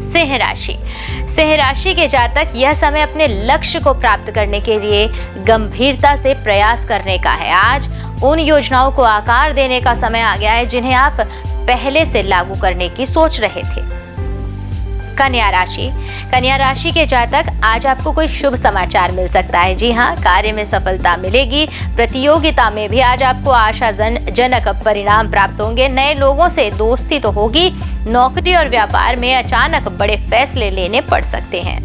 सिंह राशि। सिंह राशि के जातक यह समय अपने लक्ष्य को प्राप्त करने के लिए गंभीरता से प्रयास करने का है। आज उन योजनाओं को आकार देने का समय आ गया है जिन्हें आप पहले से लागू करने की सोच रहे थे। कन्या राशि। कन्या राशि के जातक आज आपको कोई शुभ समाचार मिल सकता है। जी हाँ, कार्य में सफलता मिलेगी। प्रतियोगिता में भी आज आपको आशाजनक परिणाम प्राप्त होंगे। नए लोगों से दोस्ती तो होगी। नौकरी और व्यापार में अचानक बड़े फैसले लेने पड़ सकते हैं।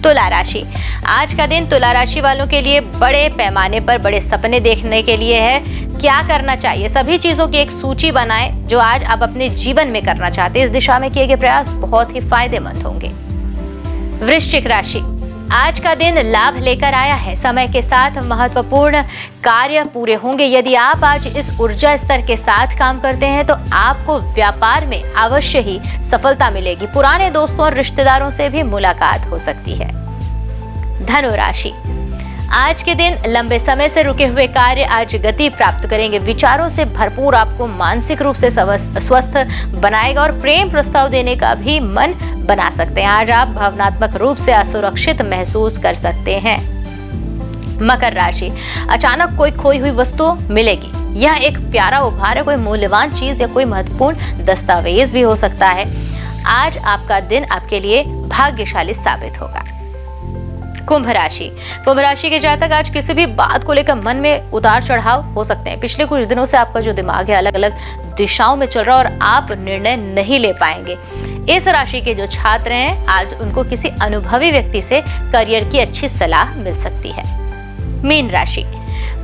तुला राशि। आज का दिन तुला राशि वालों के लिए बड़े पैमाने पर बड़े सपने देखने के लिए है। क्या करना चाहिए, सभी चीजों की एक सूची बनाएं जो आज आप अपने जीवन में करना चाहते हैं। इस दिशा में किए गए प्रयास बहुत ही फायदेमंद होंगे। वृश्चिक राशि। आज का दिन लाभ लेकर आया है। समय के साथ महत्वपूर्ण कार्य पूरे होंगे। यदि आप आज इस ऊर्जा स्तर के साथ काम करते हैं तो आपको व्यापार में अवश्य ही सफलता मिलेगी। पुराने दोस्तों और रिश्तेदारों से भी मुलाकात हो सकती है। धनु राशि। आज के दिन लंबे समय से रुके हुए कार्य आज गति प्राप्त करेंगे। विचारों से भरपूर आपको मानसिक रूप से स्वस्थ बनाएगा और प्रेम प्रस्ताव देने का भी मन बना सकते हैं। आज आप भावनात्मक रूप से असुरक्षित महसूस कर सकते हैं। मकर राशि। अचानक कोई खोई हुई वस्तु मिलेगी। यह एक प्यारा उपहार है, कोई मूल्यवान चीज या कोई महत्वपूर्ण दस्तावेज भी हो सकता है। आज आपका दिन आपके लिए भाग्यशाली साबित होगा। कुंभ राशि। कुंभ राशि के जातक आज किसी भी बात को लेकर मन में उतार चढ़ाव हो सकते हैं। पिछले कुछ दिनों से आपका जो दिमाग है अलग अलग दिशाओं में चल रहा है और आप निर्णय नहीं ले पाएंगे। इस राशि के जो छात्र हैं आज उनको किसी अनुभवी व्यक्ति से करियर की अच्छी सलाह मिल सकती है। मीन राशि।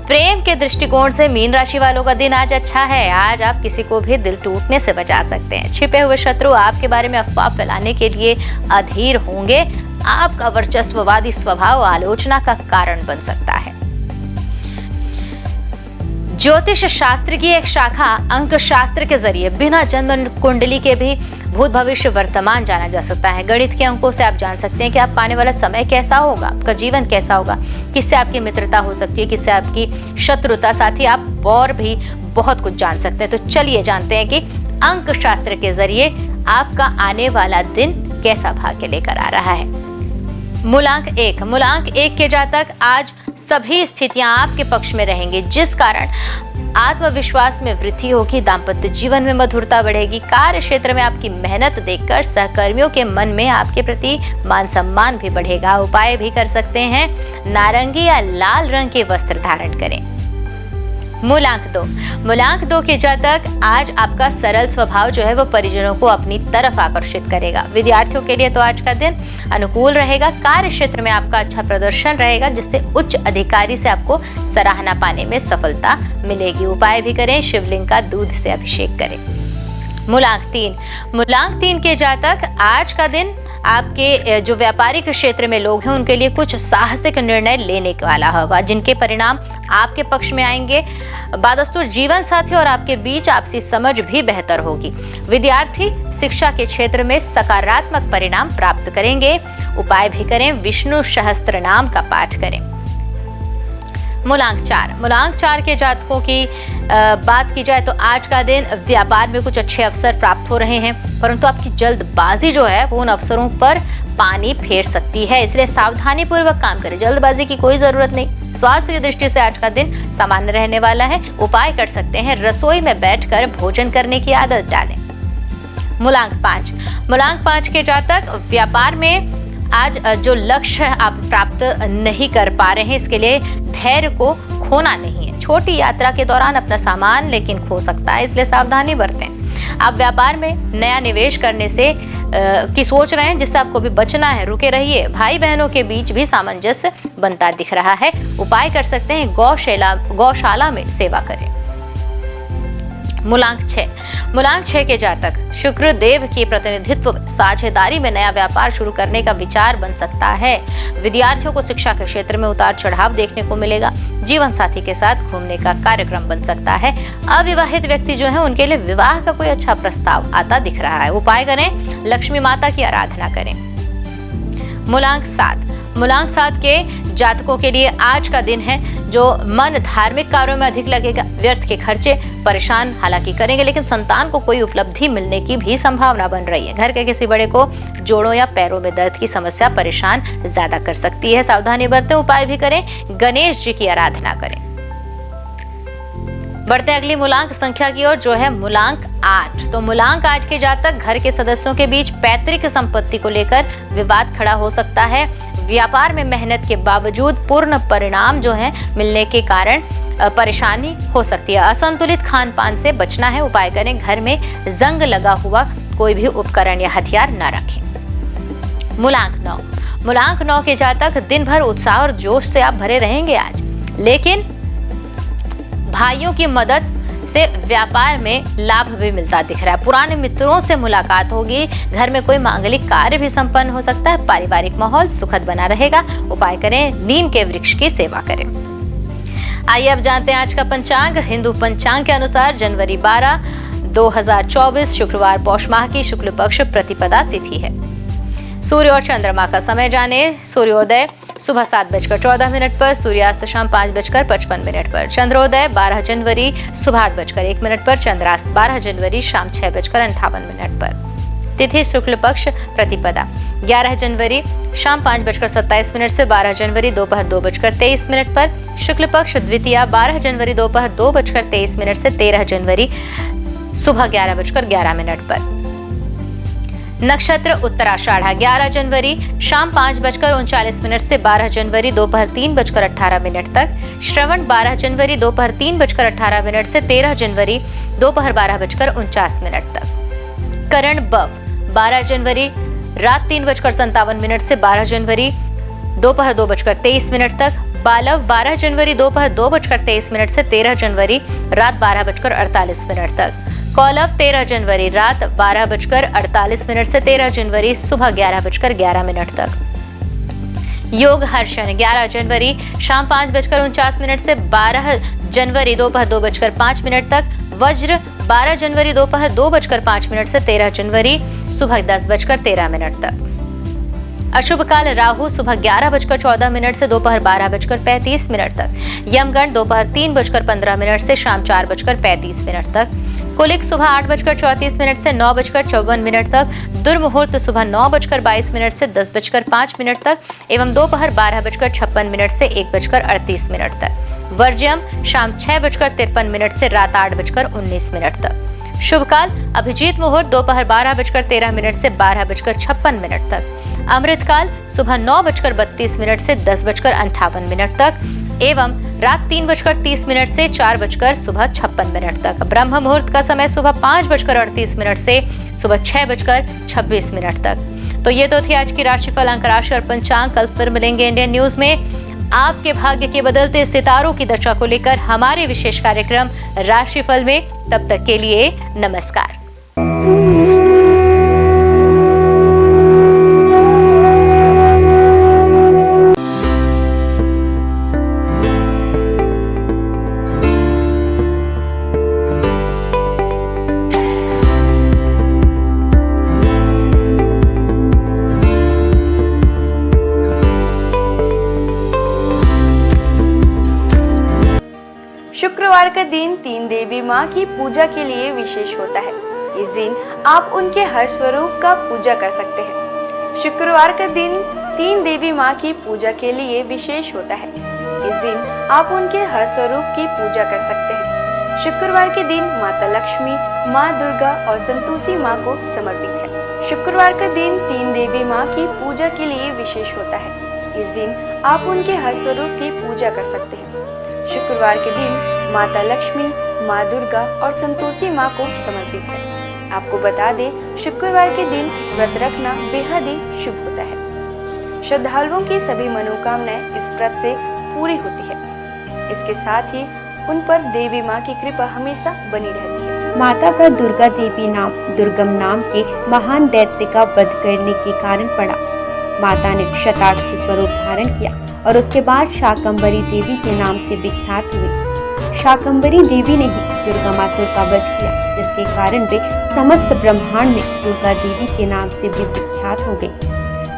प्रेम के दृष्टिकोण से मीन राशि वालों का दिन आज अच्छा है। आज आप किसी को भी दिल टूटने से बचा सकते हैं। छिपे हुए शत्रु आपके बारे में अफवाह फैलाने के लिए अधीर होंगे। आपका वर्चस्ववादी स्वभाव आलोचना का कारण बन सकता है। ज्योतिष शास्त्र की एक शाखा अंक शास्त्र के जरिए बिना जन्म कुंडली के भी भूत भविष्य वर्तमान जाना जा सकता है। गणित के अंकों से आप जान सकते हैं कि आप आने वाला समय कैसा होगा, आपका जीवन कैसा होगा, किससे आपकी मित्रता हो सकती है, किससे आपकी शत्रुता। साथ ही आप और भी बहुत कुछ जान सकते हैं। तो चलिए जानते हैं कि अंक शास्त्र के जरिए आपका आने वाला दिन कैसा भाग्य लेकर आ रहा है। मूलांक 1। मूलांक 1 के जातक आज सभी स्थितियां आपके पक्ष में रहेंगी, जिस कारण आत्मविश्वास में वृद्धि होगी। दाम्पत्य जीवन में मधुरता बढ़ेगी। कार्य क्षेत्र में आपकी मेहनत देखकर सहकर्मियों के मन में आपके प्रति मान सम्मान भी बढ़ेगा। उपाय भी कर सकते हैं। नारंगी या लाल रंग के वस्त्र धारण करें। मूलांक 2। मूलांक 2 के जातक आज आपका सरल स्वभाव जो है वो परिजनों को अपनी तरफ आकर्षित करेगा। विद्यार्थियों के लिए तो आज का दिन अनुकूल रहेगा। कार्य क्षेत्र में आपका अच्छा प्रदर्शन रहेगा, जिससे उच्च अधिकारी से आपको सराहना पाने में सफलता मिलेगी। उपाय भी करें, शिवलिंग का दूध से अभिषेक करें। मूलांक 3। मूलांक 3 के जातक आज का दिन आपके जो व्यापारिक क्षेत्र में लोग हैं उनके लिए कुछ साहसिक निर्णय लेने वाला होगा, जिनके परिणाम आपके पक्ष में आएंगे। बादस्तूर जीवन साथी और आपके बीच आपसी समझ भी बेहतर होगी। विद्यार्थी शिक्षा के क्षेत्र में सकारात्मक परिणाम प्राप्त करेंगे। उपाय भी करें, विष्णु सहस्त्र नाम का पाठ करें। मूलांक 4। मूलांक 4 के जातकों की बात की जाए तो आज का दिन व्यापार में कुछ अच्छे अवसर प्राप्त हो रहे हैं, परंतु आपकी जल्दबाजी जो है वो उन अवसरों पर पानी फेर सकती है। इसलिए सावधानी पूर्वक काम करें, जल्दबाजी की कोई जरूरत नहीं। स्वास्थ्य की दृष्टि से आज का दिन सामान्य रहने वाला है। उपाय कर सकते हैं, रसोई में बैठकर भोजन करने की आदत डालें। मूलांक 5। मूलांक 5 के जातक व्यापार में आज जो लक्ष्य आप प्राप्त नहीं कर पा रहे हैं, इसके लिए धैर्य को खोना नहीं है। छोटी यात्रा के दौरान अपना सामान लेकिन खो सकता है, इसलिए सावधानी बरतें। आप व्यापार में नया निवेश करने से की सोच रहे हैं, जिससे आपको भी बचना है, रुके रहिए। भाई बहनों के बीच भी सामंजस्य बनता दिख रहा है। उपाय कर सकते हैं, गौशाला में सेवा करें। मूलांक 6। मूलांक 6 के जातक शुक्र देव के प्रतिनिधित्व में साझेदारी में नया व्यापार शुरू करने का विचार बन सकता है। विद्यार्थियों को शिक्षा के क्षेत्र में उतार चढ़ाव देखने को मिलेगा। जीवन साथी के साथ घूमने का कार्यक्रम बन सकता है। अविवाहित व्यक्ति जो है उनके लिए विवाह का कोई अच्छा प्रस्ताव आता दिख रहा है। उपाय करें, लक्ष्मी माता की आराधना करें। मूलांक 7। मूलांक 7 के जातकों के लिए आज का दिन है जो मन धार्मिक कार्यों में अधिक लगेगा। व्यर्थ के खर्चे परेशान हालांकि करेंगे, लेकिन संतान को कोई उपलब्धि मिलने की भी संभावना बन रही है। घर के किसी बड़े को जोड़ों या पैरों में दर्द की समस्या परेशान ज्यादा कर सकती है। सावधानी बरतें, उपाय भी करें, गणेश जी की आराधना करें। बढ़ते अगली मूलांक संख्या की ओर, जो है मूलांक 8। तो मूलांक 8 के जातक घर के सदस्यों के बीच पैतृक संपत्ति को लेकर विवाद खड़ा हो सकता है। व्यापार में मेहनत के बावजूद पूर्ण परिणाम जो है मिलने के कारण परेशानी हो सकती है। असंतुलित खान पान से बचना है, उपाय करें, घर में जंग लगा हुआ कोई भी उपकरण या हथियार न रखें। मूलांक 9। मूलांक 9 के जातक दिन भर उत्साह और जोश से आप भरे रहेंगे आज, लेकिन भाइयों की मदद से व्यापार में लाभ भी मिलता दिख रहा है। पुराने मित्रों से मुलाकात होगी, घर में कोई मांगलिक कार्य भी संपन्न हो सकता है। पारिवारिक माहौल सुखद बना रहेगा, उपाय करें, नीम के वृक्ष की सेवा करें। आइए अब जानते हैं आज का पंचांग। हिंदू पंचांग के अनुसार जनवरी 12, 2024 शुक्रवार पौष माह की शुक्ल पक्ष प्रतिपदा तिथि है। सूर्य और चंद्रमा का समय जाने। सूर्योदय सुबह 7:14 पर, सूर्यास्त शाम 5:55 पर, चंद्रोदय 12 जनवरी सुबह 8:01 पर, चंद्रास्त 12 जनवरी शाम 6:58 पर। तिथि शुक्ल पक्ष प्रतिपदा 11 जनवरी शाम 5:27 से 12 जनवरी दोपहर 2:23 पर। शुक्ल पक्ष द्वितीया 12 जनवरी दोपहर 2:23 से 13 जनवरी सुबह 11:11 पर। नक्षत्र उत्तराषाढ़ 11 जनवरी शाम 5:39 से 12 जनवरी दोपहर 3:18 तक। श्रवण 12 जनवरी दोपहर 3:18 से 13 जनवरी दोपहर 12:49 तक। करण बव 12 जनवरी रात 3:57 से 12 जनवरी दोपहर 2:23 तक। बालव 12 जनवरी दोपहर 2:23 से 13 जनवरी रात 12:48 तक। कौलव 13 जनवरी रात 12:48 से 13 जनवरी सुबह 11:11 तक। योग हर्षण 11 जनवरी शाम 5:49 से 12 जनवरी दोपहर 2:05 तक। वज्र 12 जनवरी दोपहर 2:05 से 13 जनवरी सुबह 10:13 तक। अशुभ काल राहु सुबह 11:14 से दोपहर 12:35 तक। यमगंड दोपहर 3:15 से शाम 4:35 तक। कुलिक सुबह 8:34 से 9:54 तक। दुर्मुहूर्त सुबह 9:22 से 10:05 तक एवं दोपहर 12:56 से 1:38 तक। वर्ज्यम शाम 6:53 से रात 8:19 तक। शुभ काल अभिजीत मुहूर्त दोपहर 12:13 से 12:56 तक। अमृत काल सुबह 9:32 से 10:58 तक एवं रात 3:30 से 4:56 तक। ब्रह्म मुहूर्त का समय सुबह 5:38 से सुबह 6:26 तक। तो ये तो थी आज की राशिफल, अंक राशि और पंचांग। कल फिर मिलेंगे इंडियन न्यूज में आपके भाग्य के बदलते सितारों की दशा को लेकर हमारे विशेष कार्यक्रम राशिफल में। तब तक के लिए नमस्कार। शुक्रवार का दिन तीन देवी माँ की पूजा के लिए विशेष होता है। इस दिन आप उनके हर स्वरूप का पूजा कर सकते हैं। शुक्रवार का दिन तीन देवी माँ की पूजा के लिए विशेष होता है। इस दिन आप उनके हर स्वरूप की पूजा कर सकते हैं। शुक्रवार के दिन माता लक्ष्मी, माँ दुर्गा और संतोषी माँ को समर्पित है। शुक्रवार का दिन तीन देवी माँ की पूजा के लिए विशेष होता है। इस दिन आप उनके हर स्वरूप की पूजा कर सकते हैं। शुक्रवार के दिन माता लक्ष्मी, माँ दुर्गा और संतोषी माँ को समर्पित है। आपको बता दें, शुक्रवार के दिन व्रत रखना बेहद ही शुभ होता है। श्रद्धालुओं की सभी मनोकामनाएं इस व्रत से पूरी होती है। इसके साथ ही उन पर देवी माँ की कृपा हमेशा बनी रहती है। माता का दुर्गा देवी नाम दुर्गम नाम के महान दैत्य का वध करने के कारण पड़ा। माता ने शताक्षी स्वरूप धारण किया और उसके बाद शाकंभरी देवी के नाम से विख्यात हुई। शाकंभरी देवी ने ही दुर्गमासुर का वध किया, जिसके कारण वे समस्त ब्रह्मांड में दुर्गा देवी के नाम से भी विख्यात हो गई।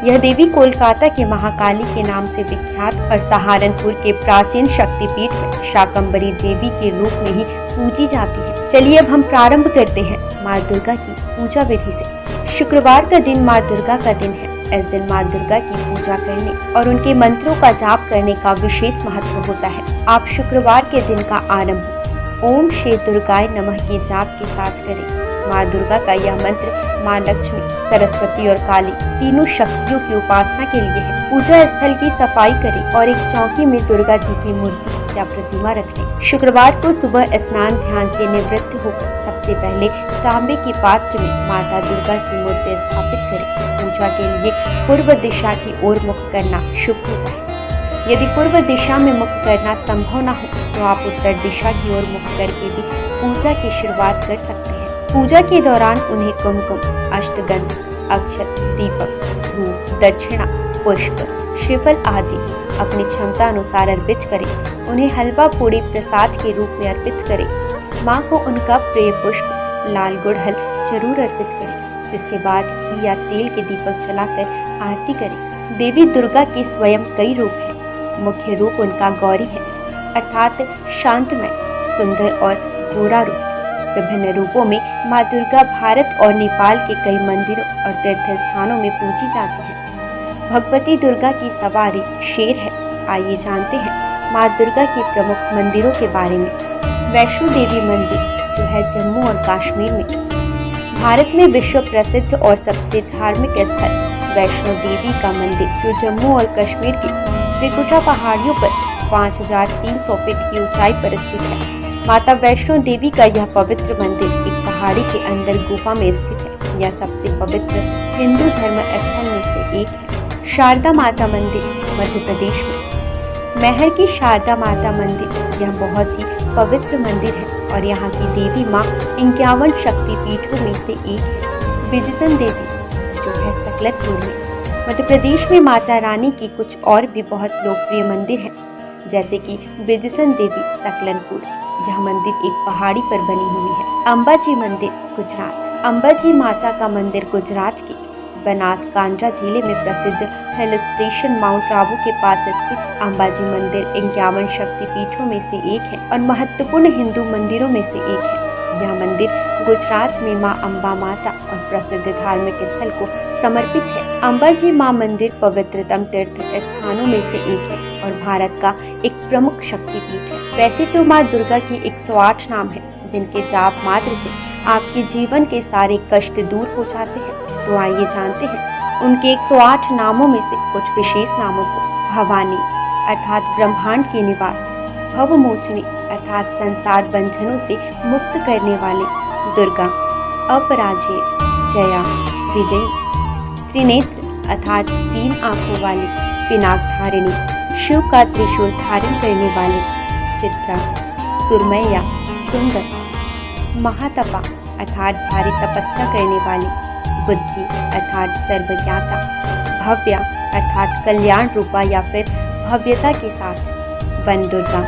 यह देवी कोलकाता के महाकाली के नाम से विख्यात और सहारनपुर के प्राचीन शक्तिपीठ में शाकंभरी देवी के रूप में ही पूजी जाती है। चलिए अब हम प्रारंभ करते हैं माँ दुर्गा की पूजा विधि से। शुक्रवार का दिन माँ दुर्गा का दिन है। इस दिन माँ दुर्गा की पूजा करने और उनके मंत्रों का जाप करने का विशेष महत्व होता है। आप शुक्रवार के दिन का आरंभ ओम श्री दुर्गाय नमः के जाप के साथ करें। माँ दुर्गा का यह मंत्र माँ लक्ष्मी, सरस्वती और काली तीनों शक्तियों की उपासना के लिए है। पूजा स्थल की सफाई करें और एक चौकी में दुर्गा जी की मूर्ति या प्रतिमा रखें। शुक्रवार को सुबह स्नान ध्यान से निवृत्त होकर सबसे पहले तांबे के पात्र में माता दुर्गा की मूर्ति स्थापित करें। पूजा के लिए पूर्व दिशा की ओर मुख करना शुभ होता है। यदि पूर्व दिशा में मुख करना संभव न हो तो आप उत्तर दिशा की ओर मुख करके भी पूजा की शुरुआत कर सकते हैं। पूजा के दौरान उन्हें कुमकुम, अष्टगंध, अक्षत, दीपक, धूप, दक्षिणा, पुष्प, श्रीफल आदि अपनी क्षमता अनुसार अर्पित करें। उन्हें हलवा पूड़ी प्रसाद के रूप में अर्पित करें। माँ को उनका प्रिय पुष्प लाल गुड़हल जरूर अर्पित करें। जिसके बाद घी या तेल के दीपक जलाकर आरती करें। देवी दुर्गा के स्वयं कई रूप हैं। मुख्य रूप उनका गौरी है, अर्थात शांतमय, सुंदर और गोरा रूप। विभिन्न रूपों में माँ दुर्गा भारत और नेपाल के कई मंदिरों और तीर्थ स्थानों में पूजी जाती है। भगवती दुर्गा की सवारी शेर है। आइए जानते हैं माँ दुर्गा के प्रमुख मंदिरों के बारे में। वैष्णो देवी मंदिर जो है जम्मू और कश्मीर में। भारत में विश्व प्रसिद्ध और सबसे धार्मिक स्थल वैष्णो देवी का मंदिर जो जम्मू और कश्मीर की त्रिकुटा पहाड़ियों पर 5300 फीट की ऊंचाई पर स्थित है। माता वैष्णो देवी का यह पवित्र मंदिर एक पहाड़ी के अंदर गुफा में स्थित है। यह सबसे पवित्र हिंदू धर्म स्थल में से एक है। शारदा माता मंदिर मध्य प्रदेश में। महर की शारदा माता मंदिर यह बहुत ही पवित्र मंदिर है और यहाँ की देवी माँ 51 शक्तिपीठों में से एक है। बिजसन देवी जो है सकलतपुर में। मध्य प्रदेश में माता रानी की कुछ और भी बहुत लोकप्रिय मंदिर हैं, जैसे कि बिजसन देवी सकलनपुर। यह मंदिर एक पहाड़ी पर बनी हुई है। अंबाजी मंदिर गुजरात। अंबाजी माता का मंदिर गुजरात के बनासकांठा जिले में प्रसिद्ध हिल स्टेशन माउंट आबू के पास स्थित अंबाजी मंदिर 51 शक्तिपीठों में से एक है और महत्वपूर्ण हिंदू मंदिरों में से एक है। यह मंदिर गुजरात में मां अम्बा माता और प्रसिद्ध धार्मिक स्थल को समर्पित है। अंबाजी मां मंदिर पवित्रतम तीर्थ स्थानों में से एक है और भारत का एक प्रमुख शक्तिपीठ है। वैसे तो मां दुर्गा की 108 नाम है, जिनके जाप मात्र से आपके जीवन के सारे कष्ट दूर हो जाते हैं। तो आइए जानते हैं उनके 108 नामों में से कुछ विशेष नामों को। भवानी अर्थात ब्रह्मांड की निवास, भवमोचनी अर्थात संसार बंधनों से मुक्त करने वाले, दुर्गा अपराजेय, जया विजयी, त्रिनेत्र अर्थात 3 आंखों वाली, पिनाकधारिणी शिव का त्रिशूल धारण करने वाले, चित्रा सुरमैया सुंदर, महातपा अर्थात भारी तपस्या करने वाली, बुद्धि अर्थात सर्वज्ञाता, भव्या अर्थात कल्याण रूपा या फिर भव्यता के साथ, वन दुर्गा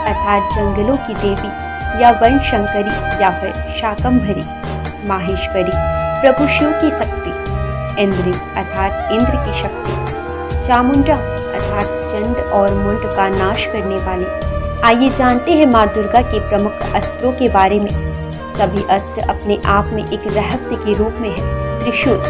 अर्थात जंगलों की देवी या वन शंकरी या फिर शाकंभरी, माहेश्वरी प्रभु शिव की शक्ति, इंद्री अर्थात इंद्र की शक्ति, चामुंडा अर्थात चंड और मुंड का नाश करने वाली। आइए जानते हैं माँ दुर्गा के प्रमुख अस्त्रों के बारे में। सभी अस्त्र अपने आप में एक रहस्य के रूप में है। त्रिशूल,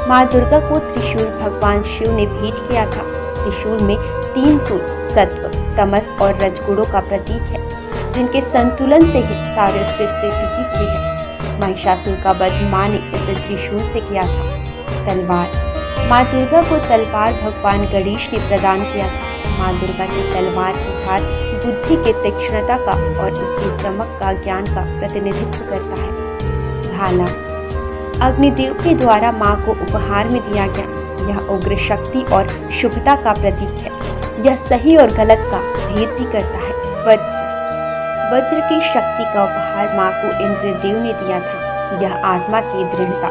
माँ दुर्गा को त्रिशूल भगवान शिव ने भेंट किया था। त्रिशूल में 3 सूल सत्व, तमस और रजगुणों का प्रतीक है, जिनके संतुलन से ही सारी सृष्टि टिकी हुई है। महिषासुर का वध माँ ने इसे त्रिशूल से किया था। तलवार, माँ दुर्गा को तलवार भगवान गणेश ने प्रदान किया था। माँ दुर्गा की तलवार की धार बुद्धि के तीक्ष्णता का और उसकी चमक का ज्ञान का प्रतिनिधित्व करता है। भाला, अग्निदेव के द्वारा माँ को उपहार में दिया गया। यह उग्र शक्ति और शुभता का प्रतीक है। यह सही और गलत का भेद भी करता है। वज्र, वज्र की शक्ति का उपहार माँ को इंद्रदेव ने दिया था। यह आत्मा की दृढ़ता,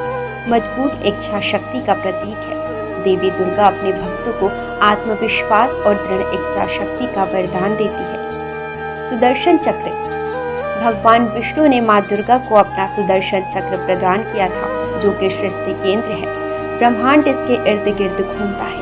मजबूत इच्छा शक्ति का प्रतीक है। देवी दुर्गा अपने भक्तों को आत्मविश्वास और दृढ़ इच्छा शक्ति का वरदान देती है। सुदर्शन चक्र, भगवान विष्णु ने माँ दुर्गा को अपना सुदर्शन चक्र प्रदान किया था, जो कि सृष्टि केंद्र है। ब्रह्मांड इसके इर्द गिर्द घूमता है।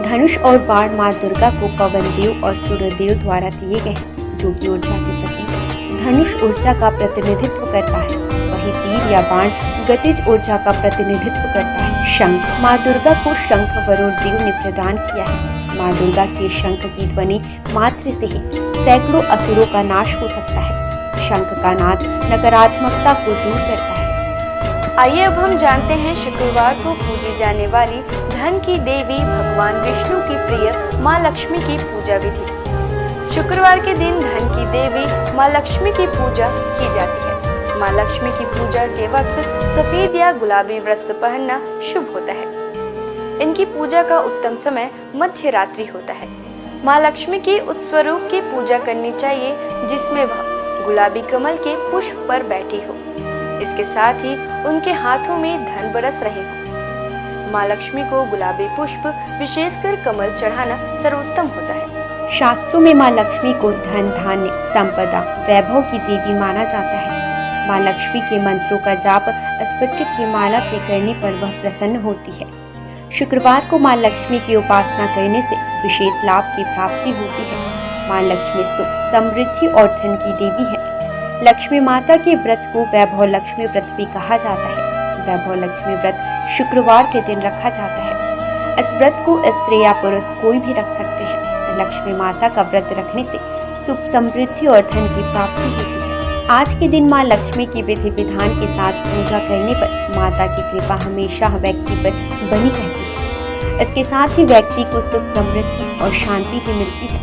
धनुष और बाण माँ दुर्गा को पवन देव और सूर्यदेव द्वारा दिए गए हैं, जो कि ऊर्जा के प्रतीक हैं। धनुष ऊर्जा का प्रतिनिधित्व करता है, वही तीर या बाण गतिज ऊर्जा का प्रतिनिधित्व करता है। शंख, माँ दुर्गा को शंख वरुण देव ने प्रदान किया है। माँ दुर्गा के शंख की ध्वनि मात्र से ही सैकड़ों असुरों का नाश हो सकता है। शंख का नाद नकारात्मकता को दूर करता है। आइए अब हम जानते हैं शुक्रवार को पूजी जाने वाली धन की देवी भगवान विष्णु की प्रिय माँ लक्ष्मी की पूजा विधि। शुक्रवार के दिन धन की देवी माँ लक्ष्मी की पूजा की जाती है। माँ लक्ष्मी की पूजा के वक्त सफेद या गुलाबी वस्त्र पहनना शुभ होता है। इनकी पूजा का उत्तम समय मध्य रात्रि होता है। माँ लक्ष्मी की उस स्वरूप की पूजा करनी चाहिए जिसमें वह गुलाबी कमल के पुष्प पर बैठी हो। इसके साथ ही उनके हाथों में धन बरस रहे हो। माँ लक्ष्मी को गुलाबी पुष्प विशेषकर कमल चढ़ाना सर्वोत्तम होता है। शास्त्रों में माँ लक्ष्मी को धन, धान्य, संपदा, वैभव की देवी माना जाता है। माँ लक्ष्मी के मंत्रों का जाप स्फटिक की माला से करने पर वह प्रसन्न होती है। शुक्रवार को माँ लक्ष्मी की उपासना करने से विशेष लाभ की प्राप्ति होती है। माँ लक्ष्मी सुख, समृद्धि और धन की देवी है। लक्ष्मी माता के व्रत को वैभव लक्ष्मी व्रत भी कहा जाता है। वैभव लक्ष्मी व्रत शुक्रवार के दिन रखा जाता है। इस व्रत को स्त्री या पुरुष कोई भी रख सकते हैं। लक्ष्मी माता का व्रत रखने से सुख, समृद्धि और धन की प्राप्ति होती है। आज के दिन माँ लक्ष्मी की विधि विधान के साथ पूजा करने पर माता की कृपा हमेशा व्यक्ति पर बनी रहती है। इसके साथ ही व्यक्ति को सुख, समृद्धि और शांति भी मिलती है।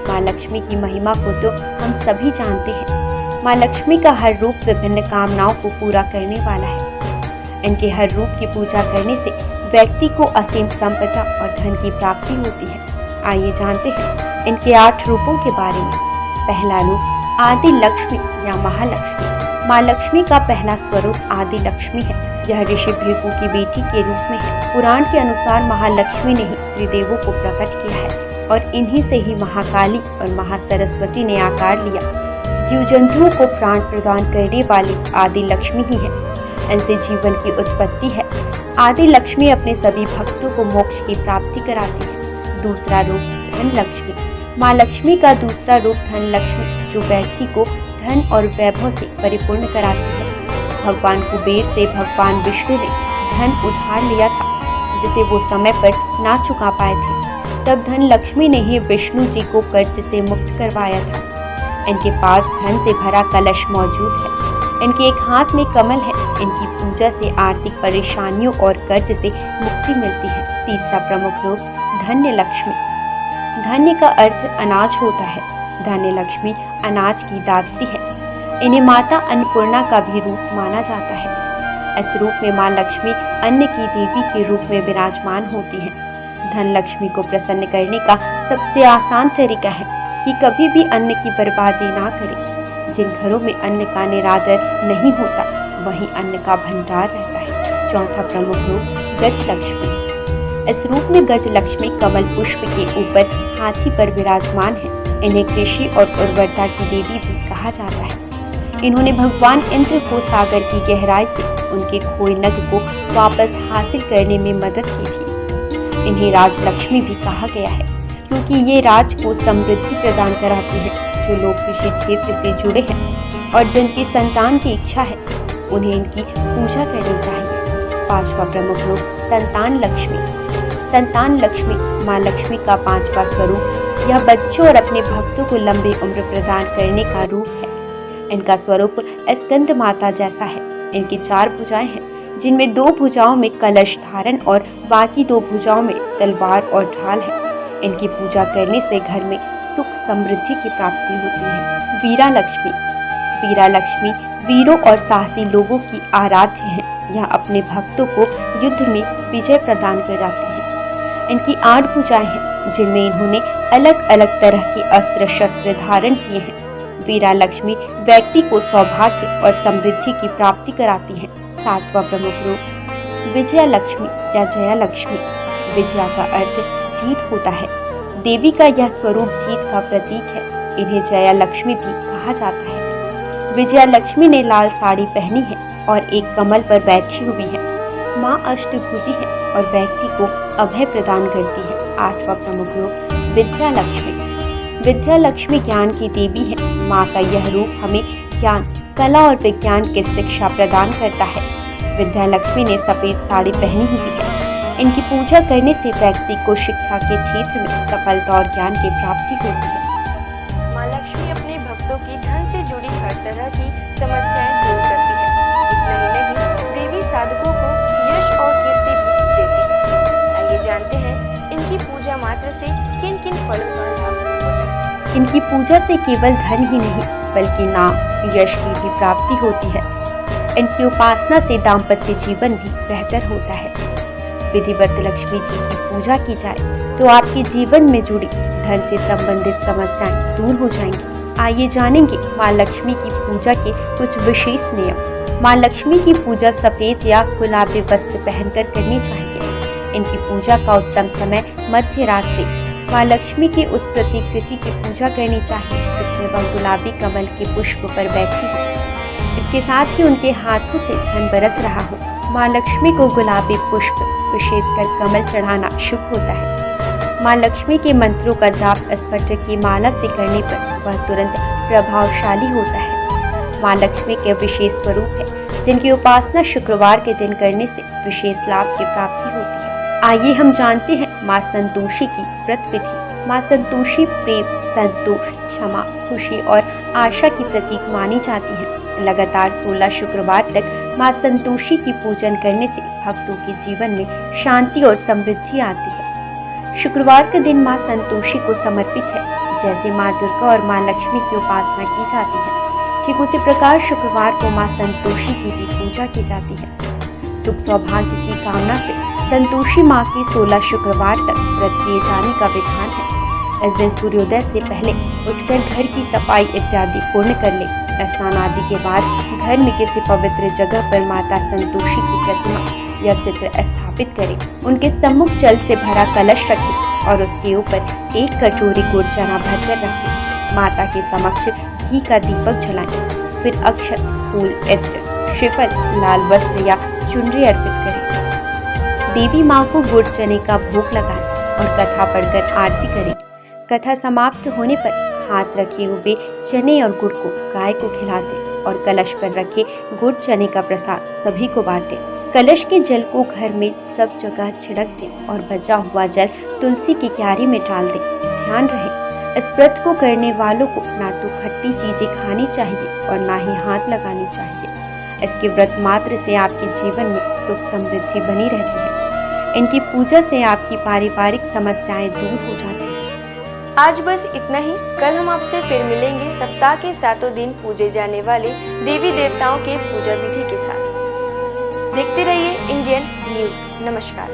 माँ लक्ष्मी की महिमा को तो हम सभी जानते हैं। माँ लक्ष्मी का हर रूप विभिन्न कामनाओं को पूरा करने वाला है। इनके हर रूप की पूजा करने से व्यक्ति को असीम संपदा और धन की प्राप्ति होती है। आइए जानते हैं इनके 8 रूपों के बारे में। पहला रूप आदि लक्ष्मी या महालक्ष्मी। माँ लक्ष्मी का पहला स्वरूप आदि लक्ष्मी है। यह ऋषि भृगु की बेटी के रूप में है। पुराण के अनुसार महालक्ष्मी ने ही त्रिदेवों को प्रकट किया है और इन्हीं से ही महाकाली और महासरस्वती ने आकार लिया। जीव जंतुओं को प्राण प्रदान करने वाली आदि लक्ष्मी ही है। इनसे जीवन की उत्पत्ति है। आदि लक्ष्मी अपने सभी भक्तों को मोक्ष की प्राप्ति कराती है। दूसरा रूप धन लक्ष्मी। माँ लक्ष्मी का दूसरा रूप धन लक्ष्मी, जो व्यक्ति को धन और वैभव से परिपूर्ण कराती है। भगवान कुबेर से भगवान विष्णु ने धन उधार लिया था, जिसे वो समय पर ना चुका पाए थे। तब धन लक्ष्मी ने ही विष्णु जी को कर्ज से मुक्त करवाया था। इनके पास धन से भरा कलश मौजूद है। इनके एक हाथ में कमल है। इनकी पूजा से आर्थिक परेशानियों और कर्ज से मुक्ति मिलती है। तीसरा प्रमुख रूप धन्य लक्ष्मी। धन्य का अर्थ अनाज होता है। धन्य लक्ष्मी अनाज की दात्री है। इन्हें माता अन्नपूर्णा का भी रूप माना जाता है। इस रूप में माँ लक्ष्मी अन्न की देवी के रूप में विराजमान होती है। धन लक्ष्मी को प्रसन्न करने का सबसे आसान तरीका है कि कभी भी अन्न की बर्बादी ना करें। जिन घरों में अन्न का निरादर नहीं होता, वहीं अन्न का भंडार रहता है। चौथा प्रमुख रूप गज लक्ष्मी। इस रूप में गज लक्ष्मी कमल पुष्प के ऊपर हाथी पर विराजमान है। इन्हें कृषि और उर्वरता की देवी भी कहा जाता है। इन्होंने भगवान इंद्र को सागर की गहराई से उनके खोए नग को वापस हासिल करने में मदद की थी। इन्हें राजलक्ष्मी भी कहा गया है, क्योंकि ये राज को समृद्धि प्रदान कराती है। जो लोग कृषि क्षेत्र से जुड़े हैं और जिनकी संतान की इच्छा है, उन्हें इनकी पूजा करनी चाहिए। पांचवा प्रमुख रूप संतान लक्ष्मी। संतान लक्ष्मी माँ लक्ष्मी का पांचवा स्वरूप। यह बच्चों और अपने भक्तों को लंबी उम्र प्रदान करने का रूप है। इनका स्वरूप स्कंद माता जैसा है। इनकी 4 भुजाएं हैं, जिनमें 2 भुजाओं में कलश धारण और बाकी 2 भुजाओं में तलवार और ढाल है। इनकी पूजा करने से घर में सुख, समृद्धि की प्राप्ति होती है। वीरा लक्ष्मी। वीरा लक्ष्मी वीरों और साहसी लोगों की आराध्य है। यह अपने भक्तों को युद्ध में विजय प्रदान कराती है। इनकी 8 भुजाएं हैं, जिनमें इन्होंने अलग अलग तरह के अस्त्र शस्त्र धारण किए हैं। वीरा लक्ष्मी व्यक्ति को सौभाग्य और समृद्धि की प्राप्ति कराती है। 7वां प्रमुख रूप विजया लक्ष्मी या जया लक्ष्मी। विजया का अर्थ जीत होता है। देवी का यह स्वरूप जीत का प्रतीक है। इन्हें जया लक्ष्मी भी कहा जाता है। विजया लक्ष्मी ने लाल साड़ी पहनी है और एक कमल पर बैठी हुई है। माँ अष्टभुजी है और व्यक्ति को अभय प्रदान करती है। 8वां प्रमुख रूप विद्या लक्ष्मी। विद्या लक्ष्मी ज्ञान की देवी है। माँ का यह रूप हमें ज्ञान, कला और विज्ञान की शिक्षा प्रदान करता है। विद्या लक्ष्मी ने सफेद साड़ी पहनी हुई है। इनकी पूजा करने से व्यक्ति को शिक्षा के क्षेत्र में सफलता और ज्ञान की प्राप्ति होती है। माँ लक्ष्मी अपने भक्तों की धन से जुड़ी हर तरह की समस्याएं दूर करती है। इतना ही नहीं, देवी साधकों को यश और कीर्ति भी देती है। आइए जानते हैं इनकी पूजा मात्र से किन किन फलों का लाभ होता है। इनकी पूजा से केवल धन ही नहीं बल्कि नाम, यश की भी प्राप्ति होती है। इनकी उपासना से दाम्पत्य जीवन भी बेहतर होता है। विधिवत लक्ष्मी जी की पूजा की जाए तो आपके जीवन में जुड़ी धन से संबंधित समस्याएं दूर हो जाएंगी। आइए जानेंगे माँ लक्ष्मी की पूजा के कुछ विशेष नियम। माँ लक्ष्मी की पूजा सफेद या गुलाबी वस्त्र पहनकर करनी चाहिए। इनकी पूजा का उत्तम समय मध्य रात से माँ लक्ष्मी की उस प्रतिकृति की पूजा करनी चाहिए जिसमें वह गुलाबी कमल के पुष्प पर बैठी हो। इसके साथ ही उनके हाथों से धन बरस रहा हो। माँ लक्ष्मी को गुलाबी पुष्प, विशेषकर कमल चढ़ाना शुभ होता है। माँ लक्ष्मी के मंत्रों का जाप स्फटिक की माला से करने पर वह तुरंत प्रभावशाली होता है। माँ लक्ष्मी के विशेष स्वरूप है जिनकी उपासना शुक्रवार के दिन करने से विशेष लाभ की प्राप्ति होती है। आइए हम जानते हैं माँ संतोषी की व्रत विधि। माँ संतोषी प्रेम, संतोष, क्षमा, खुशी और आशा की प्रतीक मानी जाती है। लगातार 16 शुक्रवार तक माँ संतोषी की पूजन करने से भक्तों के जीवन में शांति और समृद्धि आती है। शुक्रवार का दिन माँ संतोषी को समर्पित है। जैसे माँ दुर्गा और माँ लक्ष्मी की उपासना की जाती है, ठीक उसी प्रकार शुक्रवार को माँ संतोषी की भी पूजा की जाती है। सुख सौभाग्य की कामना से संतोषी माँ की 16 शुक्रवार तक व्रत किए जाने का विधान है। इस दिन सूर्योदय से पहले उठकर घर की सफाई इत्यादि पूर्ण कर ले। स्नान आदि के बाद घर में किसी पवित्र जगह पर माता संतोषी की प्रतिमा या चित्र स्थापित करें। उनके सम्मुख जल से भरा कलश रखें और उसके ऊपर एक कटोरी गुड़ चना भरकर रखें। माता के समक्ष घी का दीपक जलाएं। फिर अक्षत, फूल, इत्र, श्रीफल, लाल वस्त्र या चुनरी अर्पित करें। देवी माँ को गुड़ चने का भोग लगाएं और कथा पढ़कर आरती करें। कथा समाप्त होने पर हाथ रखे हुए चने और गुड़ को गाय को खिला दें और कलश पर रखे गुड़ चने का प्रसाद सभी को बांटें। कलश के जल को घर में सब जगह छिड़क दें और बचा हुआ जल तुलसी की क्यारी में डाल दें। ध्यान रहे, इस व्रत को करने वालों को ना तो खट्टी चीजें खानी चाहिए और ना ही हाथ लगानी चाहिए। इसके व्रत मात्र से आपके जीवन में सुख समृद्धि बनी रहती है। इनकी पूजा से आपकी पारिवारिक समस्याएं दूर हो जाती हैं। आज बस इतना ही। कल हम आपसे फिर मिलेंगे सप्ताह के 7 दिन पूजे जाने वाले देवी देवताओं के पूजा विधि के साथ। देखते रहिए इंडियन न्यूज़। नमस्कार।